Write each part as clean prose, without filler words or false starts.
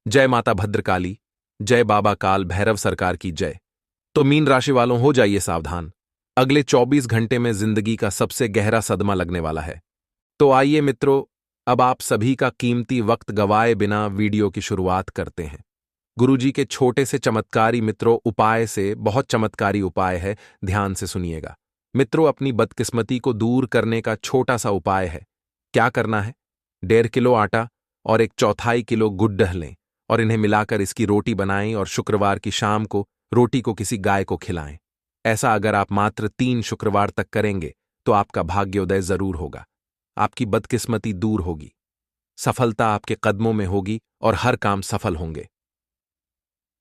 जय माता भद्रकाली, जय बाबा काल भैरव सरकार की जय। तो मीन राशि वालों हो जाइए सावधान, अगले 24 घंटे में जिंदगी का सबसे गहरा सदमा लगने वाला है। तो आइए मित्रों, अब आप सभी का कीमती वक्त गवाए बिना वीडियो की शुरुआत करते हैं। गुरुजी के छोटे से चमत्कारी मित्रों उपाय से बहुत चमत्कारी उपाय है, ध्यान से सुनिएगा। मित्रों, अपनी बदकिस्मती को दूर करने का छोटा सा उपाय है। क्या करना है? 1.5 किलो आटा और 1/4 किलो गुड़ लें और इन्हें मिलाकर इसकी रोटी बनाएं और शुक्रवार की शाम को रोटी को किसी गाय को खिलाएं। ऐसा अगर आप मात्र 3 शुक्रवार तक करेंगे तो आपका भाग्योदय जरूर होगा। आपकी बदकिस्मती दूर होगी, सफलता आपके कदमों में होगी और हर काम सफल होंगे।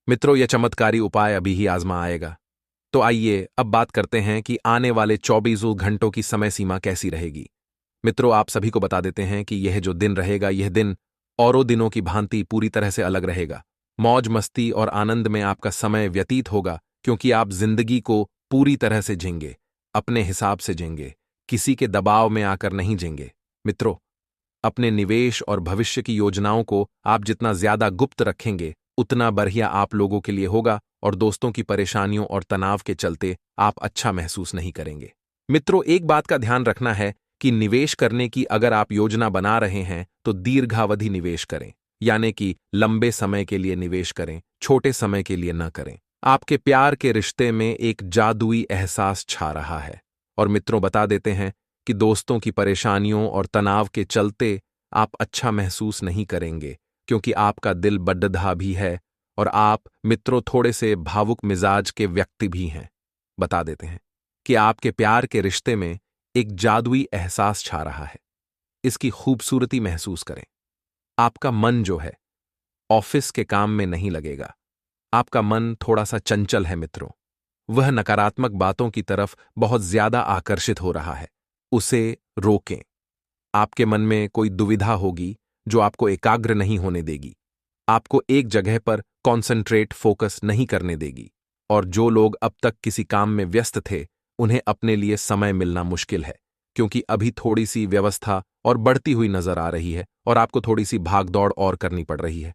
मित्रों, यह चमत्कारी उपाय अभी ही आजमा आएगा। तो आइए अब बात करते हैं कि आने वाले 24 घंटों की समय सीमा कैसी रहेगी। मित्रों, आप सभी को बता देते हैं कि यह जो दिन रहेगा, यह दिन औरों दिनों की भांति पूरी तरह से अलग रहेगा। मौज मस्ती और आनंद में आपका समय व्यतीत होगा, क्योंकि आप जिंदगी को पूरी तरह से जींगे, अपने हिसाब से जींगे, किसी के दबाव में आकर नहीं जींगे। मित्रों, अपने निवेश और भविष्य की योजनाओं को आप जितना ज्यादा गुप्त रखेंगे, उतना बढ़िया आप लोगों के लिए होगा और दोस्तों की परेशानियों और तनाव के चलते आप अच्छा महसूस नहीं करेंगे। मित्रों, एक बात का ध्यान रखना है कि निवेश करने की अगर आप योजना बना रहे हैं तो दीर्घावधि निवेश करें, यानी कि लंबे समय के लिए निवेश करें, छोटे समय के लिए न करें। आपके प्यार के रिश्ते में एक जादुई एहसास छा रहा है और मित्रों बता देते हैं कि दोस्तों की परेशानियों और तनाव के चलते आप अच्छा महसूस नहीं करेंगे, क्योंकि आपका दिल बड्ढा भी है और आप मित्रों थोड़े से भावुक मिजाज के व्यक्ति भी हैं। बता देते हैं कि आपके प्यार के रिश्ते में एक जादुई एहसास छा रहा है। इसकी खूबसूरती महसूस करें। आपका मन जो है ऑफिस के काम में नहीं लगेगा। आपका मन थोड़ा सा चंचल है मित्रों। वह नकारात्मक बातों की तरफ बहुत ज्यादा आकर्षित हो रहा है। उसे रोकें। आपके मन में कोई दुविधा होगी जो आपको एकाग्र नहीं होने देगी, आपको एक जगह पर कॉन्सेंट्रेट फोकस नहीं करने देगी, और जो लोग अब तक किसी काम में व्यस्त थे उन्हें अपने लिए समय मिलना मुश्किल है, क्योंकि अभी थोड़ी सी व्यवस्था और बढ़ती हुई नजर आ रही है और आपको थोड़ी सी भागदौड़ और करनी पड़ रही है।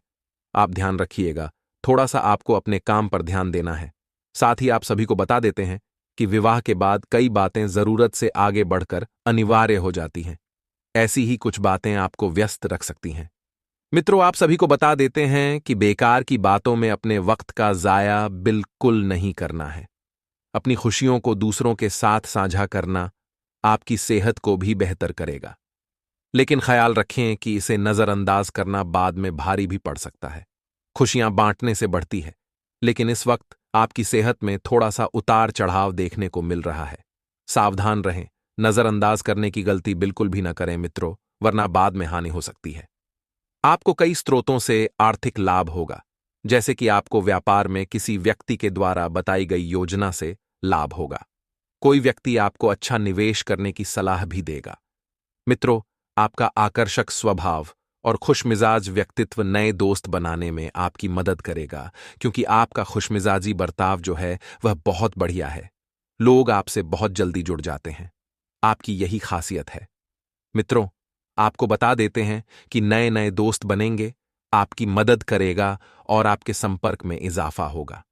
आप ध्यान रखिएगा, थोड़ा सा आपको अपने काम पर ध्यान देना है। साथ ही आप सभी को बता देते हैं कि विवाह के बाद कई बातें जरूरत से आगे बढ़कर अनिवार्य हो जाती हैं। ऐसी ही कुछ बातें आपको व्यस्त रख सकती हैं। मित्रों, आप सभी को बता देते हैं कि बेकार की बातों में अपने वक्त का जाया बिल्कुल नहीं करना है। अपनी खुशियों को दूसरों के साथ साझा करना आपकी सेहत को भी बेहतर करेगा, लेकिन ख्याल रखें कि इसे नजरअंदाज करना बाद में भारी भी पड़ सकता है। खुशियां बांटने से बढ़ती है, लेकिन इस वक्त आपकी सेहत में थोड़ा सा उतार चढ़ाव देखने को मिल रहा है। सावधान रहें, नजरअंदाज करने की गलती बिल्कुल भी न करें मित्रों, वरना बाद में हानि हो सकती है। आपको कई स्रोतों से आर्थिक लाभ होगा, जैसे कि आपको व्यापार में किसी व्यक्ति के द्वारा बताई गई योजना से लाभ होगा। कोई व्यक्ति आपको अच्छा निवेश करने की सलाह भी देगा। मित्रों, आपका आकर्षक स्वभाव और खुशमिजाज व्यक्तित्व नए दोस्त बनाने में आपकी मदद करेगा, क्योंकि आपका खुशमिजाजी बर्ताव जो है वह बहुत बढ़िया है। लोग आपसे बहुत जल्दी जुड़ जाते हैं। आपकी यही खासियत है। मित्रों, आपको बता देते हैं कि नए नए दोस्त बनेंगे, आपकी मदद करेगा और आपके संपर्क में इजाफा होगा।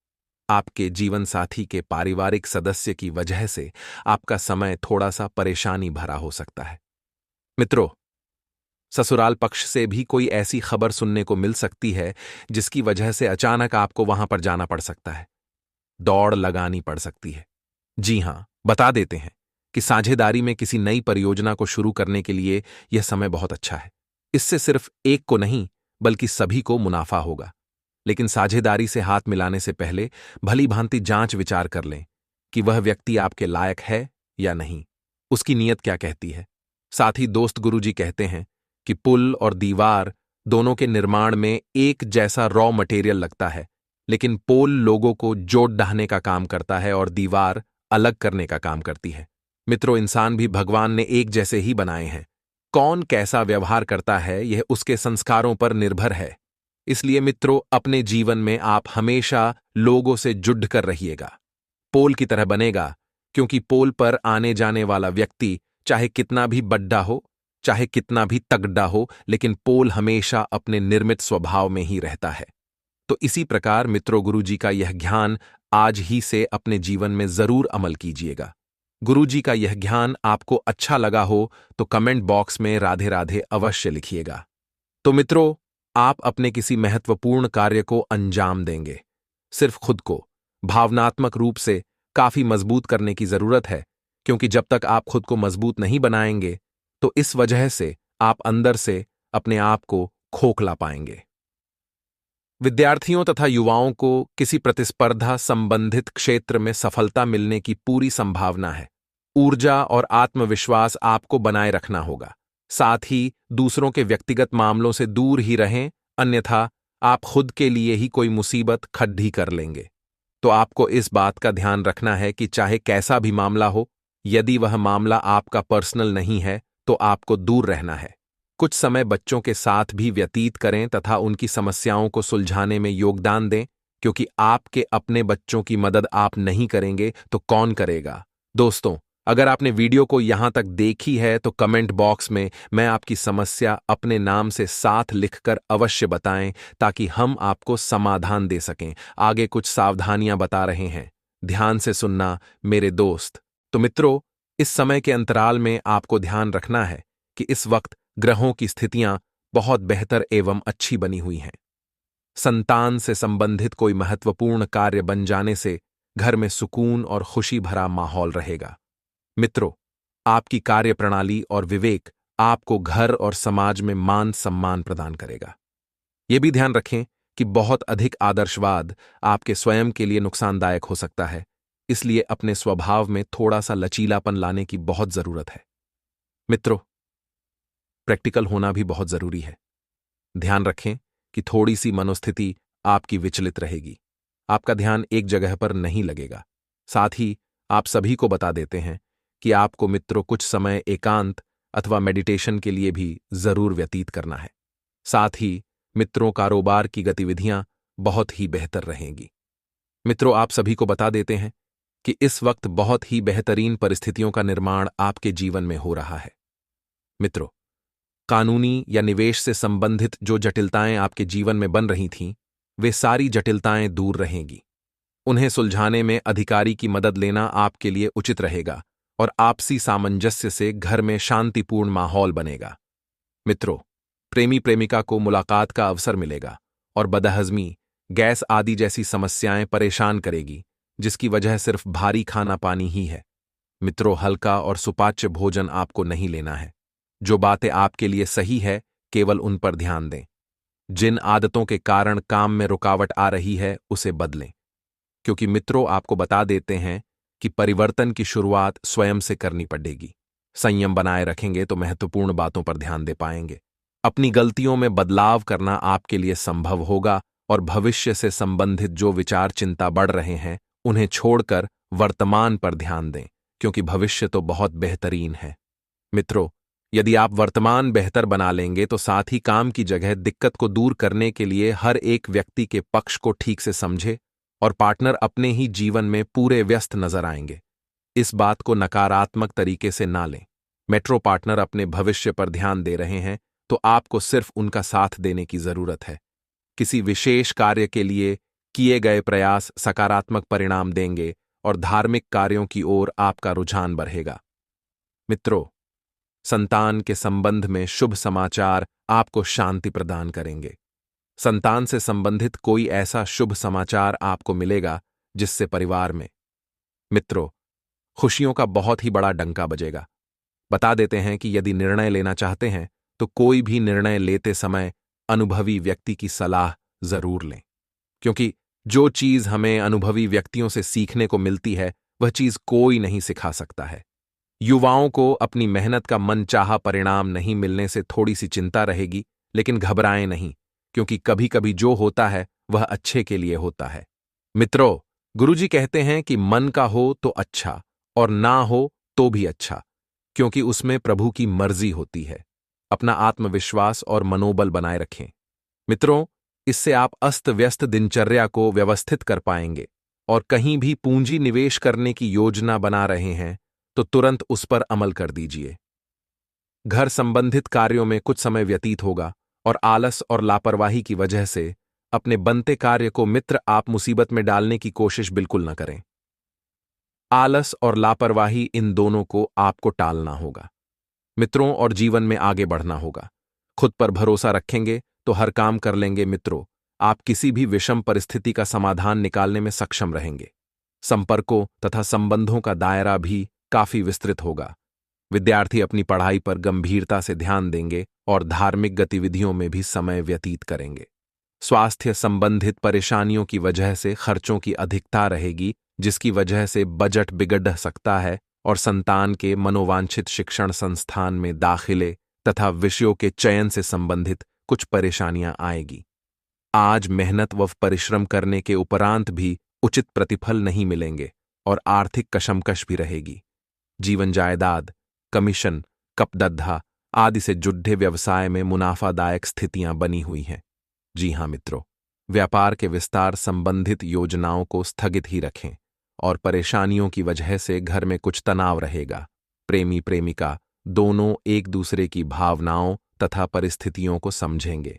आपके जीवन साथी के पारिवारिक सदस्य की वजह से आपका समय थोड़ा सा परेशानी भरा हो सकता है। मित्रों, ससुराल पक्ष से भी कोई ऐसी खबर सुनने को मिल सकती है जिसकी वजह से अचानक आपको वहां पर जाना पड़ सकता है, दौड़ लगानी पड़ सकती है। जी हां, बता देते हैं कि साझेदारी में किसी नई परियोजना को शुरू करने के लिए यह समय बहुत अच्छा है। इससे सिर्फ एक को नहीं बल्कि सभी को मुनाफा होगा, लेकिन साझेदारी से हाथ मिलाने से पहले भली भांति जांच विचार कर लें कि वह व्यक्ति आपके लायक है या नहीं, उसकी नीयत क्या कहती है। साथ ही दोस्त गुरुजी कहते हैं कि पुल और दीवार दोनों के निर्माण में एक जैसा रॉ मटेरियल लगता है, लेकिन पोल लोगों को जोड़ ढाने का काम करता है और दीवार अलग करने का काम करती है। मित्रों, इंसान भी भगवान ने एक जैसे ही बनाए हैं। कौन कैसा व्यवहार करता है यह उसके संस्कारों पर निर्भर है। इसलिए मित्रों, अपने जीवन में आप हमेशा लोगों से जुड़ कर रहिएगा। पोल की तरह बनेगा, क्योंकि पोल पर आने जाने वाला व्यक्ति चाहे कितना भी बड्ढा हो, चाहे कितना भी तगड़ा हो, लेकिन पोल हमेशा अपने निर्मित स्वभाव में ही रहता है। तो इसी प्रकार मित्रों, गुरुजी का यह ज्ञान आज ही से अपने जीवन में जरूर अमल कीजिएगा। गुरुजी का यह ज्ञान आपको अच्छा लगा हो तो कमेंट बॉक्स में राधे राधे अवश्य लिखिएगा। तो मित्रों, आप अपने किसी महत्वपूर्ण कार्य को अंजाम देंगे, सिर्फ खुद को भावनात्मक रूप से काफी मजबूत करने की जरूरत है, क्योंकि जब तक आप खुद को मजबूत नहीं बनाएंगे तो इस वजह से आप अंदर से अपने आप को खोखला पाएंगे। विद्यार्थियों तथा युवाओं को किसी प्रतिस्पर्धा संबंधित क्षेत्र में सफलता मिलने की पूरी संभावना है। ऊर्जा और आत्मविश्वास आपको बनाए रखना होगा। साथ ही दूसरों के व्यक्तिगत मामलों से दूर ही रहें, अन्यथा आप खुद के लिए ही कोई मुसीबत खड़ी कर लेंगे। तो आपको इस बात का ध्यान रखना है कि चाहे कैसा भी मामला हो, यदि वह मामला आपका पर्सनल नहीं है तो आपको दूर रहना है। कुछ समय बच्चों के साथ भी व्यतीत करें तथा उनकी समस्याओं को सुलझाने में योगदान दें, क्योंकि आपके अपने बच्चों की मदद आप नहीं करेंगे तो कौन करेगा। दोस्तों, अगर आपने वीडियो को यहां तक देखी है तो कमेंट बॉक्स में मैं आपकी समस्या अपने नाम से साथ लिखकर अवश्य बताएं, ताकि हम आपको समाधान दे सकें। आगे कुछ सावधानियां बता रहे हैं, ध्यान से सुनना मेरे दोस्त। तो मित्रों, इस समय के अंतराल में आपको ध्यान रखना है कि इस वक्त ग्रहों की स्थितियां बहुत बेहतर एवं अच्छी बनी हुई हैं। संतान से संबंधित कोई महत्वपूर्ण कार्य बन जाने से घर में सुकून और खुशी भरा माहौल रहेगा। मित्रों, आपकी कार्यप्रणाली और विवेक आपको घर और समाज में मान सम्मान प्रदान करेगा। यह भी ध्यान रखें कि बहुत अधिक आदर्शवाद आपके स्वयं के लिए नुकसानदायक हो सकता है, इसलिए अपने स्वभाव में थोड़ा सा लचीलापन लाने की बहुत जरूरत है। मित्रों, प्रैक्टिकल होना भी बहुत जरूरी है। ध्यान रखें कि थोड़ी सी मनोस्थिति आपकी विचलित रहेगी, आपका ध्यान एक जगह पर नहीं लगेगा। साथ ही आप सभी को बता देते हैं कि आपको मित्रों कुछ समय एकांत अथवा मेडिटेशन के लिए भी जरूर व्यतीत करना है। साथ ही मित्रों, कारोबार की गतिविधियां बहुत ही बेहतर रहेंगी। मित्रों, आप सभी को बता देते हैं कि इस वक्त बहुत ही बेहतरीन परिस्थितियों का निर्माण आपके जीवन में हो रहा है। मित्रों, कानूनी या निवेश से संबंधित जो जटिलताएं आपके जीवन में बन रही थीं, वे सारी जटिलताएं दूर रहेंगी। उन्हें सुलझाने में अधिकारी की मदद लेना आपके लिए उचित रहेगा और आपसी सामंजस्य से घर में शांतिपूर्ण माहौल बनेगा। मित्रों, प्रेमी प्रेमिका को मुलाकात का अवसर मिलेगा और बदहजमी, गैस आदि जैसी समस्याएं परेशान करेगी, जिसकी वजह सिर्फ भारी खाना पानी ही है। मित्रों, हल्का और सुपाच्य भोजन आपको नहीं लेना है। जो बातें आपके लिए सही है, केवल उन पर ध्यान दें। जिन आदतों के कारण काम में रुकावट आ रही है, उसे बदलें, क्योंकि मित्रों, आपको बता देते हैं कि परिवर्तन की शुरुआत स्वयं से करनी पड़ेगी। संयम बनाए रखेंगे तो महत्वपूर्ण बातों पर ध्यान दे पाएंगे। अपनी गलतियों में बदलाव करना आपके लिए संभव होगा और भविष्य से संबंधित जो विचार चिंता बढ़ रहे हैं, उन्हें छोड़कर वर्तमान पर ध्यान दें, क्योंकि भविष्य तो बहुत बेहतरीन है। मित्रों, यदि आप वर्तमान बेहतर बना लेंगे तो साथ ही काम की जगह दिक्कत को दूर करने के लिए हर एक व्यक्ति के पक्ष को ठीक से समझे और पार्टनर अपने ही जीवन में पूरे व्यस्त नजर आएंगे। इस बात को नकारात्मक तरीके से ना लें। मेट्रो पार्टनर अपने भविष्य पर ध्यान दे रहे हैं तो आपको सिर्फ उनका साथ देने की जरूरत है। किसी विशेष कार्य के लिए किए गए प्रयास सकारात्मक परिणाम देंगे और धार्मिक कार्यों की ओर आपका रुझान बढ़ेगा। मित्रों, संतान के संबंध में शुभ समाचार आपको शांति प्रदान करेंगे। संतान से संबंधित कोई ऐसा शुभ समाचार आपको मिलेगा जिससे परिवार में मित्रों खुशियों का बहुत ही बड़ा डंका बजेगा। बता देते हैं कि यदि निर्णय लेना चाहते हैं तो कोई भी निर्णय लेते समय अनुभवी व्यक्ति की सलाह जरूर लें, क्योंकि जो चीज हमें अनुभवी व्यक्तियों से सीखने को मिलती है वह चीज कोई नहीं सिखा सकता है। युवाओं को अपनी मेहनत का मनचाहा परिणाम नहीं मिलने से थोड़ी सी चिंता रहेगी, लेकिन घबराएं नहीं, क्योंकि कभी कभी जो होता है वह अच्छे के लिए होता है। मित्रों, गुरुजी कहते हैं कि मन का हो तो अच्छा और ना हो तो भी अच्छा, क्योंकि उसमें प्रभु की मर्जी होती है। अपना आत्मविश्वास और मनोबल बनाए रखें। मित्रों, इससे आप अस्त व्यस्त दिनचर्या को व्यवस्थित कर पाएंगे और कहीं भी पूंजी निवेश करने की योजना बना रहे हैं तो तुरंत उस पर अमल कर दीजिए। घर संबंधित कार्यों में कुछ समय व्यतीत होगा और आलस और लापरवाही की वजह से अपने बनते कार्य को मित्र आप मुसीबत में डालने की कोशिश बिल्कुल न करें। आलस और लापरवाही इन दोनों को आपको टालना होगा। मित्रों और जीवन में आगे बढ़ना होगा। खुद पर भरोसा रखेंगे तो हर काम कर लेंगे मित्रों। आप किसी भी विषम परिस्थिति का समाधान निकालने में सक्षम रहेंगे। संपर्कों तथा संबंधों का दायरा भी काफी विस्तृत होगा। विद्यार्थी अपनी पढ़ाई पर गंभीरता से ध्यान देंगे और धार्मिक गतिविधियों में भी समय व्यतीत करेंगे। स्वास्थ्य संबंधित परेशानियों की वजह से खर्चों की अधिकता रहेगी, जिसकी वजह से बजट बिगड़ सकता है और संतान के मनोवांछित शिक्षण संस्थान में दाखिले तथा विषयों के चयन से संबंधित कुछ परेशानियां आएगी। आज मेहनत व परिश्रम करने के उपरांत भी उचित प्रतिफल नहीं मिलेंगे और आर्थिक कशमकश भी रहेगी। जीवन जायदाद, कमीशन, कपदद्धा आदि से जुड़े व्यवसाय में मुनाफादायक स्थितियां बनी हुई हैं। जी हां मित्रों, व्यापार के विस्तार संबंधित योजनाओं को स्थगित ही रखें और परेशानियों की वजह से घर में कुछ तनाव रहेगा। प्रेमी प्रेमिका दोनों एक दूसरे की भावनाओं तथा परिस्थितियों को समझेंगे।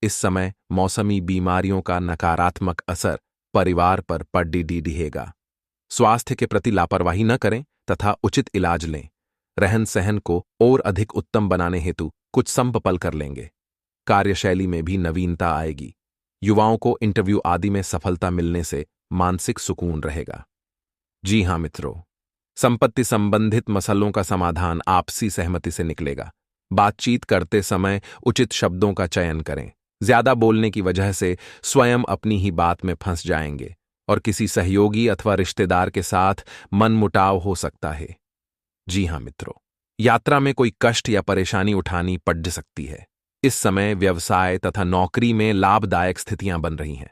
इस समय मौसमी बीमारियों का नकारात्मक असर परिवार पर पड़ दिखेगा। स्वास्थ्य के प्रति लापरवाही न करें तथा उचित इलाज लें। रहन सहन को और अधिक उत्तम बनाने हेतु कुछ संपल कर लेंगे। कार्यशैली में भी नवीनता आएगी। युवाओं को इंटरव्यू आदि में सफलता मिलने से मानसिक सुकून रहेगा। जी हां मित्रों, संपत्ति संबंधित मसलों का समाधान आपसी सहमति से निकलेगा। बातचीत करते समय उचित शब्दों का चयन करें। ज्यादा बोलने की वजह से स्वयं अपनी ही बात में फंस जाएंगे और किसी सहयोगी अथवा रिश्तेदार के साथ मनमुटाव हो सकता है। जी हां मित्रों, यात्रा में कोई कष्ट या परेशानी उठानी पड़ सकती है। इस समय व्यवसाय तथा नौकरी में लाभदायक स्थितियां बन रही हैं।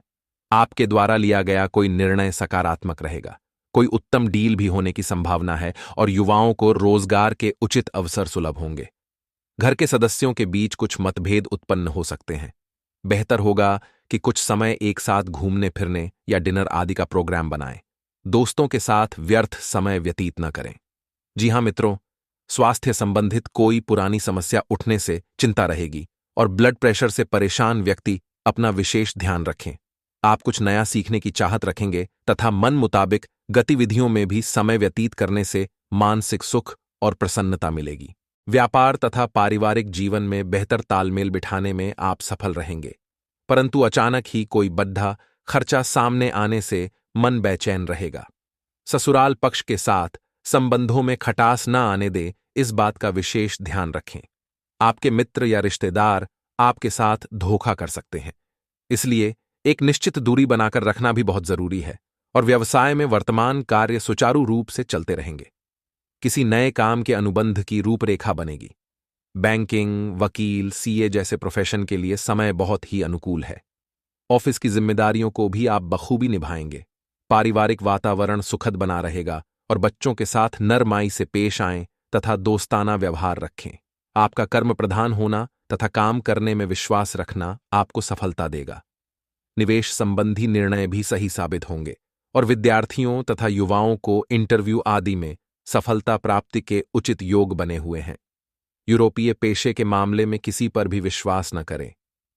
आपके द्वारा लिया गया कोई निर्णय सकारात्मक रहेगा। कोई उत्तम डील भी होने की संभावना है और युवाओं को रोजगार के उचित अवसर सुलभ होंगे। घर के सदस्यों के बीच कुछ मतभेद उत्पन्न हो सकते हैं। बेहतर होगा कि कुछ समय एक साथ घूमने फिरने या डिनर आदि का प्रोग्राम बनाएं। दोस्तों के साथ व्यर्थ समय व्यतीत न करें। जी हां मित्रों, स्वास्थ्य संबंधित कोई पुरानी समस्या उठने से चिंता रहेगी और ब्लड प्रेशर से परेशान व्यक्ति अपना विशेष ध्यान रखें। आप कुछ नया सीखने की चाहत रखेंगे तथा मन मुताबिक गतिविधियों में भी समय व्यतीत करने से मानसिक सुख और प्रसन्नता मिलेगी। व्यापार तथा पारिवारिक जीवन में बेहतर तालमेल बिठाने में आप सफल रहेंगे, परंतु अचानक ही कोई बद्धा खर्चा सामने आने से मन बेचैन रहेगा। ससुराल पक्ष के साथ संबंधों में खटास न आने दे, इस बात का विशेष ध्यान रखें। आपके मित्र या रिश्तेदार आपके साथ धोखा कर सकते हैं, इसलिए एक निश्चित दूरी बनाकर रखना भी बहुत जरूरी है और व्यवसाय में वर्तमान कार्य सुचारू रूप से चलते रहेंगे। किसी नए काम के अनुबंध की रूपरेखा बनेगी। बैंकिंग, वकील, सीए जैसे प्रोफेशन के लिए समय बहुत ही अनुकूल है। ऑफिस की जिम्मेदारियों को भी आप बखूबी निभाएंगे। पारिवारिक वातावरण सुखद बना रहेगा और बच्चों के साथ नरमाई से पेश आएं तथा दोस्ताना व्यवहार रखें। आपका कर्म प्रधान होना तथा काम करने में विश्वास रखना आपको सफलता देगा। निवेश संबंधी निर्णय भी सही साबित होंगे और विद्यार्थियों तथा युवाओं को इंटरव्यू आदि में सफलता प्राप्ति के उचित योग बने हुए हैं। यूरोपीय पेशे के मामले में किसी पर भी विश्वास न करें।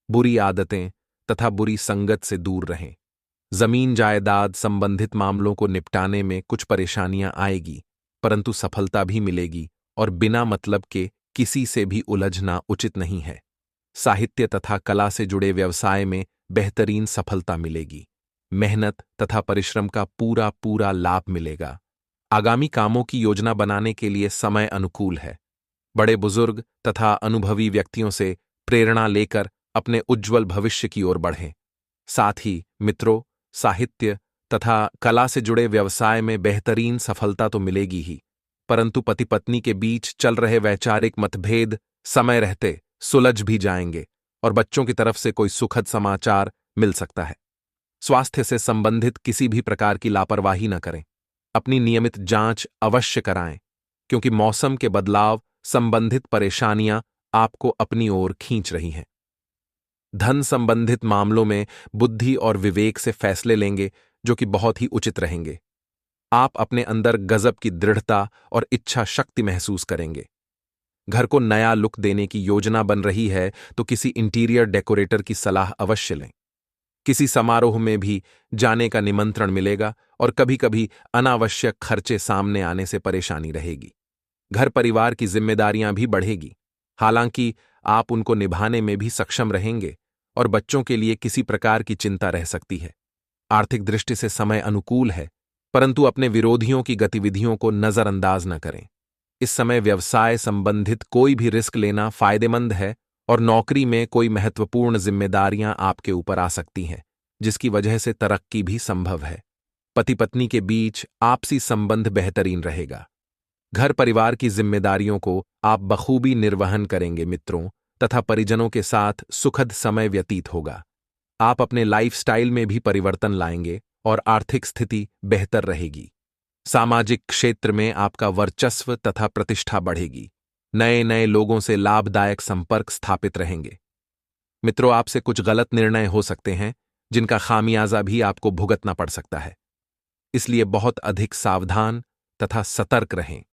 बुरी आदतें तथा बुरी संगत से दूर रहें। जमीन जायदाद संबंधित मामलों को निपटाने में कुछ परेशानियां आएगी, परंतु सफलता भी मिलेगी और बिना मतलब के किसी से भी उलझना उचित नहीं है। साहित्य तथा कला से जुड़े व्यवसाय में बेहतरीन सफलता मिलेगी। मेहनत तथा परिश्रम का पूरा पूरा लाभ मिलेगा। आगामी कामों की योजना बनाने के लिए समय अनुकूल है। बड़े बुजुर्ग तथा अनुभवी व्यक्तियों से प्रेरणा लेकर अपने उज्जवल भविष्य की ओर बढ़ें। साथ ही मित्रों, साहित्य तथा कला से जुड़े व्यवसाय में बेहतरीन सफलता तो मिलेगी ही, परंतु पति पत्नी के बीच चल रहे वैचारिक मतभेद समय रहते सुलझ भी जाएंगे और बच्चों की तरफ से कोई सुखद समाचार मिल सकता है। स्वास्थ्य से संबंधित किसी भी प्रकार की लापरवाही न करें। अपनी नियमित जांच अवश्य कराएं, क्योंकि मौसम के बदलाव संबंधित परेशानियां आपको अपनी ओर खींच रही हैं। धन संबंधित मामलों में बुद्धि और विवेक से फैसले लेंगे, जो कि बहुत ही उचित रहेंगे। आप अपने अंदर गजब की दृढ़ता और इच्छा शक्ति महसूस करेंगे। घर को नया लुक देने की योजना बन रही है तो किसी इंटीरियर डेकोरेटर की सलाह अवश्य लें। किसी समारोह में भी जाने का निमंत्रण मिलेगा और कभी कभी अनावश्यक खर्चे सामने आने से परेशानी रहेगी। घर परिवार की जिम्मेदारियां भी बढ़ेगी, हालांकि आप उनको निभाने में भी सक्षम रहेंगे और बच्चों के लिए किसी प्रकार की चिंता रह सकती है। आर्थिक दृष्टि से समय अनुकूल है, परंतु अपने विरोधियों की गतिविधियों को नजरअंदाज न करें। इस समय व्यवसाय संबंधित कोई भी रिस्क लेना फायदेमंद है और नौकरी में कोई महत्वपूर्ण जिम्मेदारियां आपके ऊपर आ सकती हैं, जिसकी वजह से तरक्की भी संभव है। पति पत्नी के बीच आपसी संबंध बेहतरीन रहेगा। घर परिवार की जिम्मेदारियों को आप बखूबी निर्वहन करेंगे मित्रों, तथा परिजनों के साथ सुखद समय व्यतीत होगा। आप अपने लाइफस्टाइल में भी परिवर्तन लाएंगे और आर्थिक स्थिति बेहतर रहेगी। सामाजिक क्षेत्र में आपका वर्चस्व तथा प्रतिष्ठा बढ़ेगी। नए नए लोगों से लाभदायक संपर्क स्थापित रहेंगे। मित्रों, आपसे कुछ गलत निर्णय हो सकते हैं जिनका खामियाजा भी आपको भुगतना पड़ सकता है, इसलिए बहुत अधिक सावधान तथा सतर्क रहें।